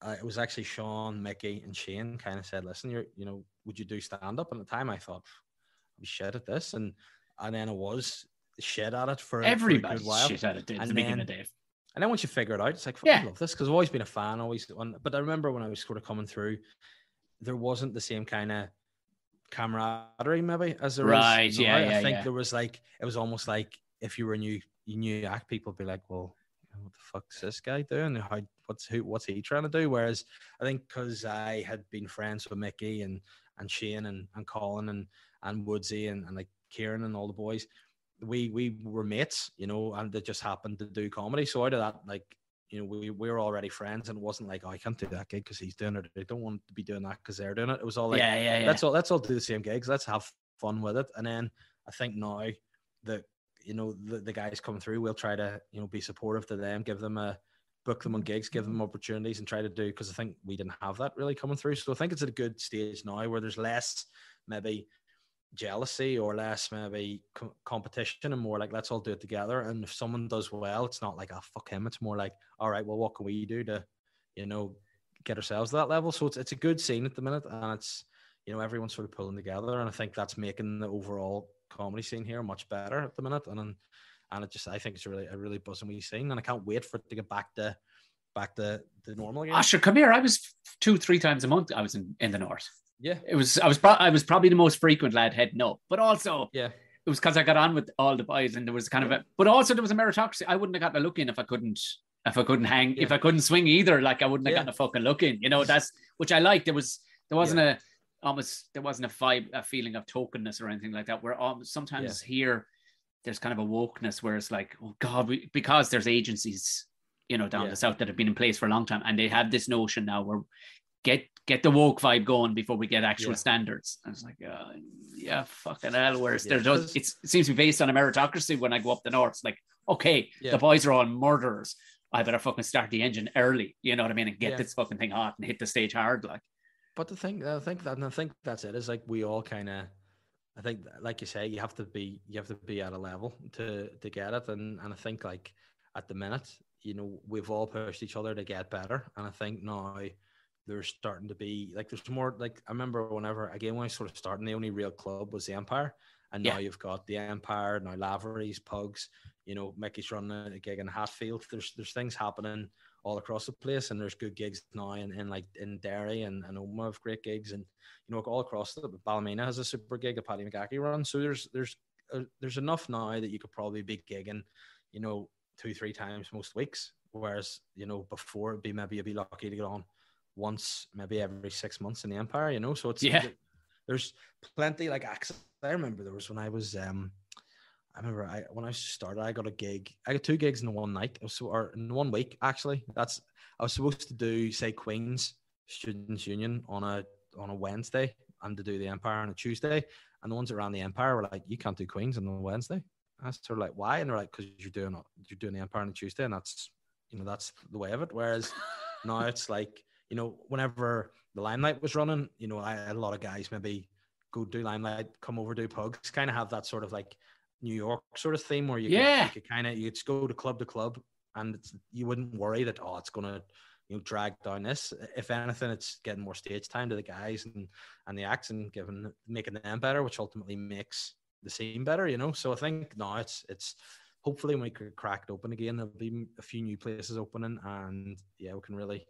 it was actually Sean, Mickey, and Shane kind of said, "Listen, would you do stand up?" And at the time I thought, "I'm shit at this," and then it was shit at it for Everybody a good while. Shit at it at the beginning of the day. And then once you figure it out, it's like, I love this, because I've always been a fan, but I remember when I was sort of coming through, there wasn't the same kind of camaraderie maybe as there is now. I think there was like, it was almost like if you were new act, people would be like, well, what the fuck's this guy doing? What's he trying to do? Whereas I think because I had been friends with Mickey and Shane and Colin and Woodsy and like Kieran and all the boys, we were mates, and they just happened to do comedy. So out of that, like, we were already friends, and it wasn't like, oh, I can't do that gig because he's doing it. I don't want to be doing that because they're doing it. It was all like, let's all do the same gigs. Let's have fun with it. And then I think now that the guys coming through, we'll try to be supportive to them, give them book them on gigs, give them opportunities, and try to do, because I think we didn't have that really coming through. So I think it's at a good stage now where there's less maybe jealousy or less maybe competition, and more like, let's all do it together. And if someone does well, it's not like, oh, fuck him. It's more like, all right, well, what can we do to get ourselves to that level? So it's a good scene at the minute, and it's everyone's sort of pulling together, and I think that's making the overall comedy scene here much better at the minute. And it just, I think it's a really buzzing wee scene, and I can't wait for it to get back to normal again. Sure, come here. I was 2-3 times a month. I was in the north. Yeah, I was probably the most frequent lad heading up, but also it was because I got on with all the boys, and there was kind of but also there was a meritocracy. I wouldn't have gotten a look in if I couldn't hang, if I couldn't swing either. Like, I wouldn't have gotten a fucking look in. That's, which I liked. There wasn't a vibe, a feeling of tokenness or anything like that. Where sometimes here there's kind of a wokeness where it's like, oh God, because there's agencies down the south that have been in place for a long time, and they have this notion now where get the woke vibe going before we get actual standards. And it's like, fucking hell, whereas it seems to be based on a meritocracy. When I go up the north, it's like, okay, the boys are all murderers, I better fucking start the engine early, you know what I mean, and get this fucking thing hot and hit the stage hard. Like, but I think that's it. Is like, we all kind of, I think, like you say, you have to be at a level to get it, and I think, like, at the minute, we've all pushed each other to get better, and I think now there's starting to be, like, there's more, like, I remember when I sort of started, the only real club was the Empire, and now you've got the Empire, now Lavery's, Pugs, Mickey's running a gig in Hatfield. There's things happening all across the place, and there's good gigs now in Derry, and Oma have great gigs, and all across the Ballymena has a super gig, a Paddy McGackie run. So there's enough now that you could probably be gigging 2-3 times most weeks, whereas before it'd be maybe you'd be lucky to get on once maybe every 6 months in the Empire, so it's there's plenty, like, access. I remember there was when I was when I started, I got a gig. I got 2 gigs in one night, or in 1 week actually. I was supposed to do, say, Queen's Students' Union on a Wednesday, and to do the Empire on a Tuesday, and the ones around the Empire were like, you can't do Queen's on a Wednesday. I was sort of like, why? And they're like, because you're doing the Empire on a Tuesday, and that's that's the way of it. Whereas now it's like, whenever the Limelight was running, I had a lot of guys maybe go do Limelight, come over, do pugs, kind of have that sort of like New York sort of theme where you could you just go to club, and you wouldn't worry that, it's going to, drag down this. If anything, it's getting more stage time to the guys and the acts, and making them better, which ultimately makes the scene better, So I think now it's hopefully when we could crack it open again, there'll be a few new places opening, and we can really,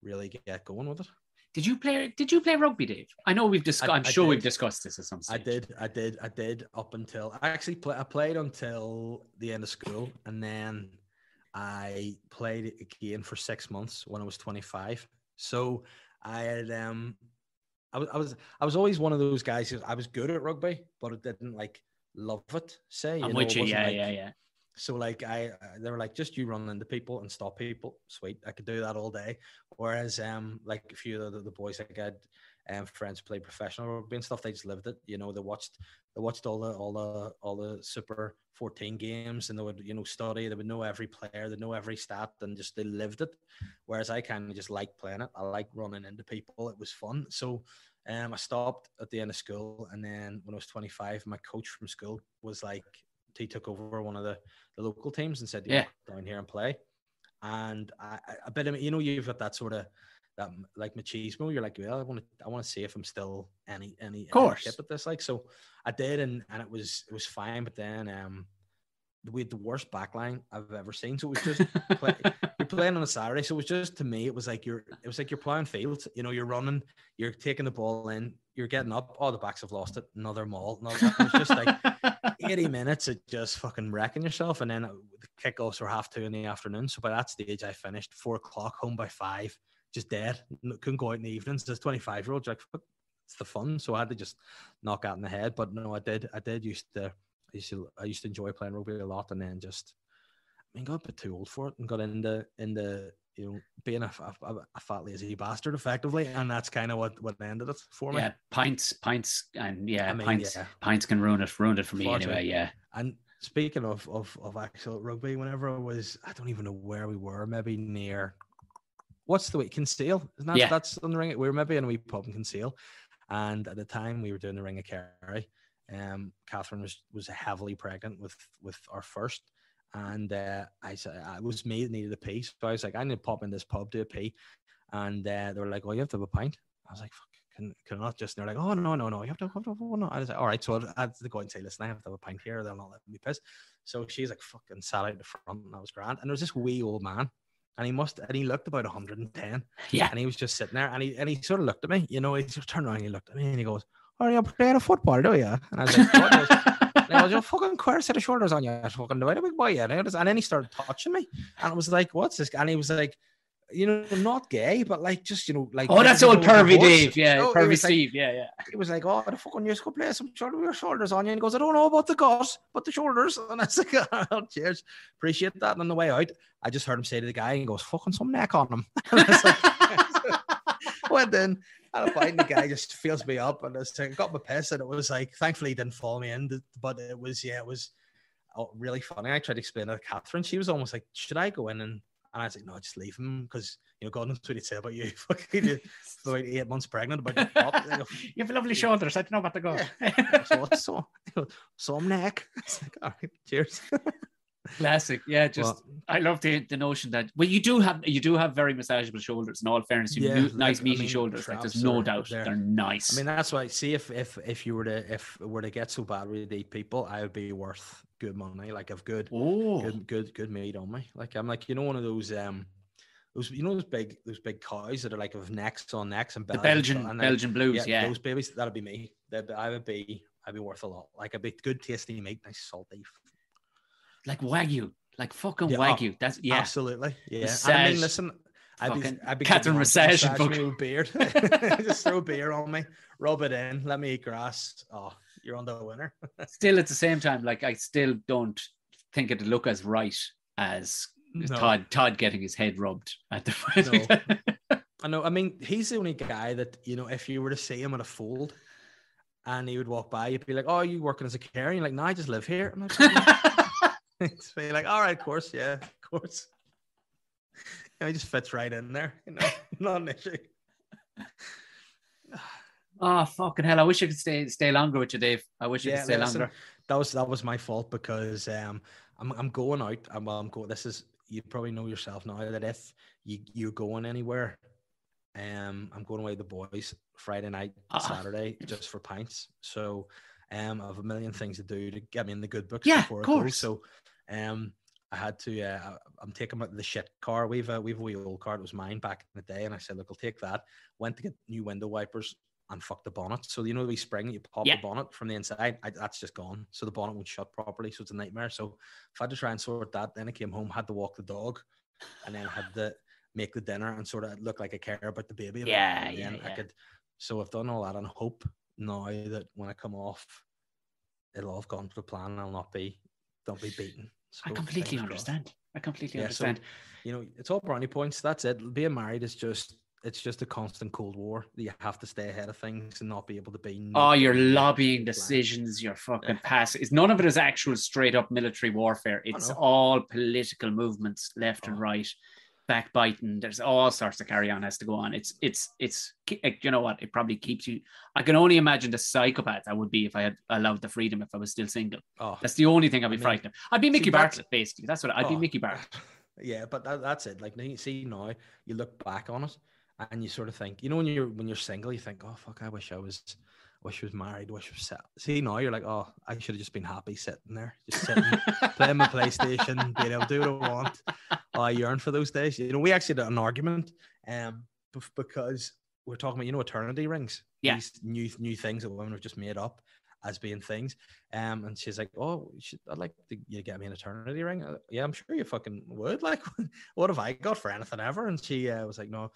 really get going with it. Did you play rugby, Dave? I know we've discussed. I'm sure we've discussed this at some stage. I did up until I played until the end of school, and then I played again for 6 months when I was 25. So I had I was always one of those guys who I was good at rugby, but I didn't like love it. I'm with you, yeah. So like they were like, just you run into people and stop people. Sweet, I could do that all day. Whereas like a few of the boys I had friends who played professional rugby and stuff, they just lived it. They watched all the Super 14 games, and they would study. They would know every player, they know every stat, and just they lived it. Whereas I kind of just liked playing it. I liked running into people. It was fun. So I stopped at the end of school, and then when I was 25, my coach from school was like, he took over one of the local teams and said, "Yeah, down here and play." And I bet him, you've got that sort of that like machismo. You're like, well, I want to see if I'm still any hip at this. Like, so I did, and it was fine. But then we had the worst backline I've ever seen. So it was just you're playing on a Saturday. So it was just, to me, it was like you're plowing fields. You're running, you're taking the ball in, you're getting up. Oh, the backs have lost it. Another maul. It was just like 80 minutes of just fucking wrecking yourself. And then the kickoffs were 2:30 in the afternoon. So by that stage, I finished 4:00, home by 5, just dead. Couldn't go out in the evenings. As 25-year-olds, like, fuck, it's the fun. So I had to just knock out in the head. But no, I used to enjoy playing rugby a lot, and then just, got a bit too old for it and got into being a fat lazy bastard effectively, and that's kind of what ended it for me. Yeah, pints, and pints can ruin it for me anyway. Yeah. And speaking of actual rugby, whenever I don't even know where we were, maybe near, what's the way, Kinsale? Isn't that that's on the ring? We were maybe in a wee pub in Kinsale, and at the time we were doing the Ring of Kerry. Catherine was heavily pregnant with our first, and I said it was me that needed a pee, so I was like, I need to pop in this pub, do a pee, and they were like, oh, you have to have a pint. I was like, fuck, can I not just? And they're like, oh, no, you have to have one. I was like, all right, so I had to go and say, listen, I have to have a pint here, they'll not let me piss. So she's like, fucking sat out the front, and that was grand. And there was this wee old man, and he looked about 110. Yeah, and he was just sitting there, and he sort of looked at me, he just turned around and he looked at me, and he goes, are you playing a football, do you? And I was like, what? And I was, you fucking queer set of shoulders on you, fucking the big boy, yeah. And then he started touching me, and I was like, what's this? And he was like, not gay, but like, just, like, oh, that's old pervy Dave, pervy Steve, like, He was like, oh, the fucking you go play some shoulders on you, and he goes, I don't know about the gut, but the shoulders. And I was like, oh, cheers, appreciate that. And on the way out, I just heard him say to the guy, and he goes, fucking some neck on him. And I was like, went in. And a pint, and the guy just feels me up, and I got my piss, and it was like, thankfully he didn't follow me in, but it was really funny. I tried to explain it to Catherine. She was almost like, should I go in? And I was like, no, just leave him, because God knows what he'd say about you. Fucking you're about 8 months pregnant, about your pop. You have lovely shoulders. I don't know about the go. So some neck. It's like, all right, cheers. Classic, yeah. I love the notion that you do have very massageable shoulders. In all fairness, nice meaty shoulders. Like, there's no doubt they're nice. I mean, that's why. See, if you were to get so bad with eat people, I would be worth good money. Like, I've good meat on me. Like, I'm like, one of those those big cows that are like with necks on necks and bellies. The Belgian blues, yeah. Those babies, that'd be me. I'd be worth a lot. Like, I'd be good tasty meat, nice salty. Like Wagyu, like fucking Wagyu. That's absolutely. Yeah. I mean, listen, I'd be Catherine massage me with beard. Just throw beer on me, rub it in, let me eat grass. Oh, you're on the winner. Still, at the same time, like, I still don't think it'd look as right as Todd getting his head rubbed at the no. I know. I mean, he's the only guy that, if you were to see him at a fold and he would walk by, you'd be like, oh, are you working as a carer? And you're like, no, I just live here. I'm like, so you're like, all right, of course, yeah, of course. It just fits right in there. Not an issue. Oh, fucking hell. I wish I could stay longer with you, Dave. I wish I could stay longer. That was my fault because I'm going out. I'm going. This is, you probably know yourself now that if you're going anywhere, I'm going away with the boys Friday night, Saturday, just for pints. So I have a million things to do to get me in the good books before I go. So I had to. I'm taking the shit car. We've a wee old car. It was mine back in the day, and I said, look, I'll take that. Went to get new window wipers and fuck the bonnet. So the wee spring, you pop the bonnet from the inside. That's just gone. So the bonnet won't shut properly. So it's a nightmare. So if I had to try and sort that, then I came home, had to walk the dog, and then had to make the dinner and sort of look like I care about the baby. I could. So I've done all that and hope now that when I come off, it'll have gone to plan and I'll not be beaten. So I completely understand. So, it's all brownie points. That's it. Being married is just a constant Cold War. You have to stay ahead of things and not be able to be. Your lobbying decisions, your fucking pass. None of it is actual straight up military warfare. It's all political movements left and right, backbiting. There's all sorts of carry on has to go on. It's you know what? It probably keeps you. I can only imagine the psychopath I would be if I had allowed the freedom if I was still single. That's the only thing I'd be frightened of. I'd be Mickey Bartlett, basically. That's what I'd be, Mickey Bartlett. Yeah, but that's it. Like, now you look back on it and you sort of think, when you're single, you think, oh fuck, I wish I was married, wish I was set. See, now you're like, oh, I should have just been happy sitting there, just sitting, playing my PlayStation, being able to do what I want. I yearn for those days. We actually had an argument, because we're talking about, eternity rings. Yeah. These new things that women have just made up as being things. And she's like, oh, I'd like you to get me an eternity ring. Yeah, I'm sure you fucking would. Like, what have I got for anything ever? And she was like, no. And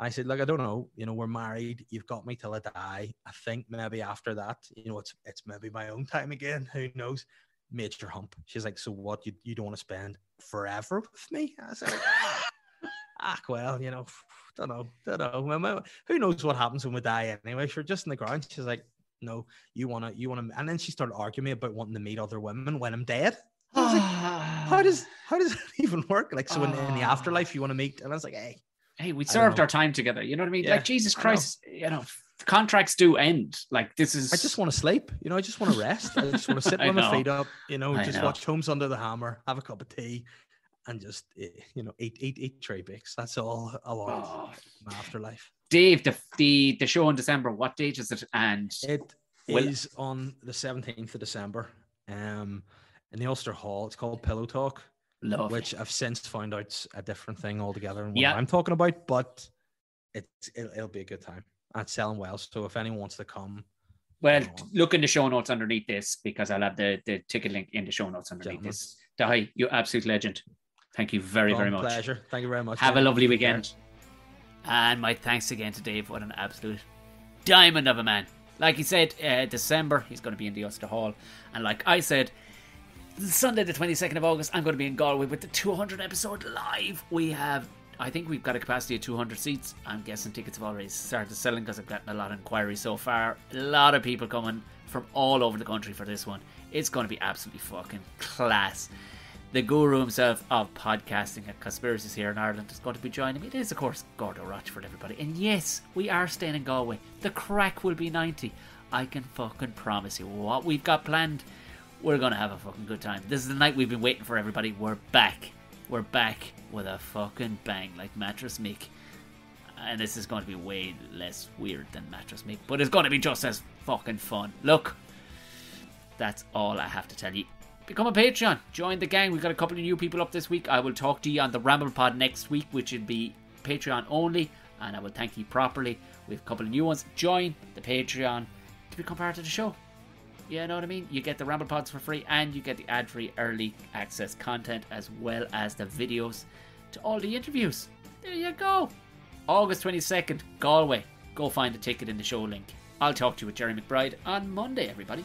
I said, look, I don't know. We're married. You've got me till I die. I think maybe after that, it's maybe my own time again. Who knows? Major hump. She's like, so what? You don't want to spend forever with me? I said, well, don't know. Who knows what happens when we die anyway? Sure, just in the ground. She's like, no, you want to, and then she started arguing me about wanting to meet other women when I'm dead. I was like, how does that even work? Like, so in the afterlife, you want to meet? And I was like, hey, we served our time together. You know what I mean? Yeah, like, Jesus Christ, contracts do end. Like, this is. I just want to sleep. I just want to rest. I just want to sit with my feet up. Just watch Homes Under the Hammer, have a cup of tea, and just eat tray bakes. That's all I want in my afterlife. Dave, the show in December, what date is it? And it is on the 17th of December in the Ulster Hall. It's called Pillow Talk. Lovely. Which I've since found out a different thing altogether and what I'm talking about, but it'll be a good time. And it's selling well, so if anyone wants to come, look in the show notes underneath this, because I'll have the ticket link in the show notes underneath this. Dahi, you absolute legend. Thank you very, very much. Pleasure. Thank you very much. Have a lovely weekend. And my thanks again to Dave. What an absolute diamond of a man. Like he said, December, he's going to be in the Ulster Hall. And like I said, Sunday the 22nd of August, I'm going to be in Galway with the 200 episode live. I think we've got a capacity of 200 seats. I'm guessing tickets have already started selling because I've gotten a lot of inquiries so far. A lot of people coming from all over the country for this one. It's going to be absolutely fucking class. The guru himself of podcasting at Conspiracies here in Ireland is going to be joining me. It is, of course, Gordo Rochford, everybody. And yes, we are staying in Galway. The crack will be 90. I can fucking promise you. What we've got planned, we're going to have a fucking good time. This is the night we've been waiting for, everybody. We're back. We're back with a fucking bang, like Mattress Mick. And this is going to be way less weird than Mattress Mick, but it's going to be just as fucking fun. Look, that's all I have to tell you. Become a Patreon. Join the gang. We've got a couple of new people up this week. I will talk to you on the Ramble Pod next week, which will be Patreon only, and I will thank you properly. We have a couple of new ones. Join the Patreon to become part of the show. You know what I mean? You get the Ramble Pods for free, and you get the ad-free early access content, as well as the videos to all the interviews. There you go. August 22nd, Galway. Go find a ticket in the show link. I'll talk to you with Jerry McBride on Monday, everybody.